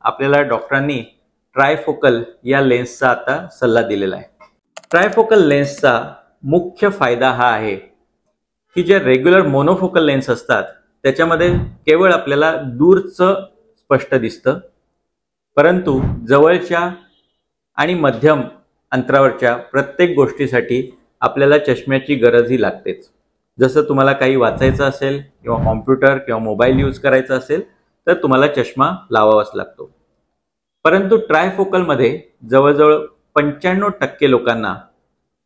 आपल्याला डॉक्टरांनी ट्रायफोकल या लेन्सचा आता सल्ला दिलेला आहे। ट्रायफोकल लेन्सचा मुख्य फायदा हा आहे की जे रेग्युलर मोनोफोकल लेन्स असतात त्याच्यामध्ये केवळ आपल्याला दूरचं स्पष्ट दिसतं, परंतु जवळच्या आणि मध्यम अंतरावरच्या प्रत्येक गोष्टीसाठी आपल्याला चष्म्याची गरजही लागतेच। जसं तुम्हाला काही वाचायचं असेल किंवा कॉम्प्युटर किंवा मोबाईल यूज करायचा असेल तर तुम्हाला चष्मा लावावाच लागतो। परंतु ट्रायफोकलमध्ये जवळजवळ 95% लोकांना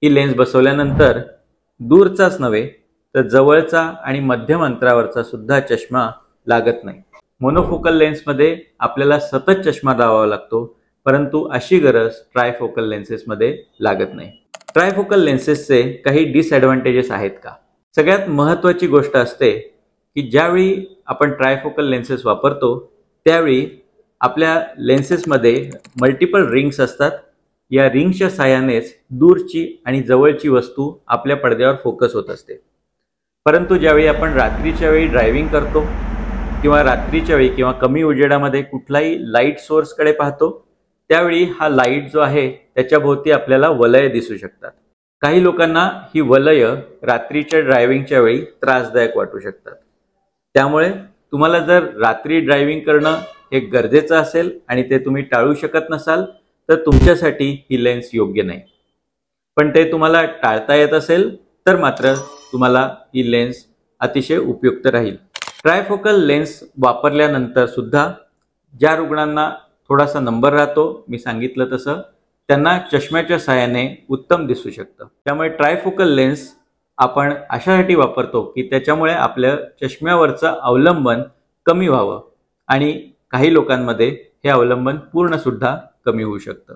ही लेन्स बसवल्यानंतर दूरचाच नव्हे तर जवळचा आणि मध्यम अंतरावरचा सुद्धा चष्मा लागत नाही। मोनोफोकल लेन्समध्ये आपल्याला सतत चष्मा लावावा लागतो, परंतु अशी गरज ट्रायफोकल लेन्सेसमध्ये लागत नाही। ट्रायफोकल लेन्सेसचे काही डिसएडव्हांटेजेस आहेत का? सगळ्यात महत्त्वाची गोष्ट असते की ज्यावेळी आपण ट्रायफोकल लेन्सेस वापरतो त्यावेळी आपल्या लेन्सेसमध्ये मल्टिपल रिंग्स असतात। या रिंग्सच्या साहाय्यानेच दूरची आणि जवळची वस्तू आपल्या पडद्यावर फोकस होत असते। परंतु ज्यावेळी आपण रात्रीच्या वेळी ड्रायव्हिंग करतो किंवा रात्रीच्या वेळी किंवा कमी उजेडामध्ये कुठलाही लाईट सोर्सकडे पाहतो त्यावेळी हा लाईट जो आहे त्याच्या भोवती आपल्याला वलय दिसू शकतात। काही लोकांना ही वलय रात्रीच्या ड्रायव्हिंगच्या वेळी त्रासदायक वाटू शकतात। त्यामुळे तुम्हाला जर रात्री ड्रायव्हिंग करणं हे गरजेचं असेल आणि ते तुम्ही टाळू शकत नसाल तर तुमच्यासाठी ही लेन्स योग्य नाही। पण ते तुम्हाला टाळता येत असेल तर मात्र तुम्हाला ही लेन्स अतिशय उपयुक्त राहील। ट्रायफोकल लेन्स वापरल्यानंतर सुद्धा ज्या रुग्णांना थोडासा नंबर राहतो, मी सांगितलं तसं, त्यांना चष्म्याच्या साहाय्याने उत्तम दिसू शकतं। त्यामुळे ट्रायफोकल लेन्स आपण अशासाठी वापरतो की त्याच्यामुळे आपल्या चष्म्यावरचं अवलंबन कमी व्हावं आणि काही लोकांमध्ये हे अवलंबन पूर्ण सुद्धा कमी होऊ शकतं।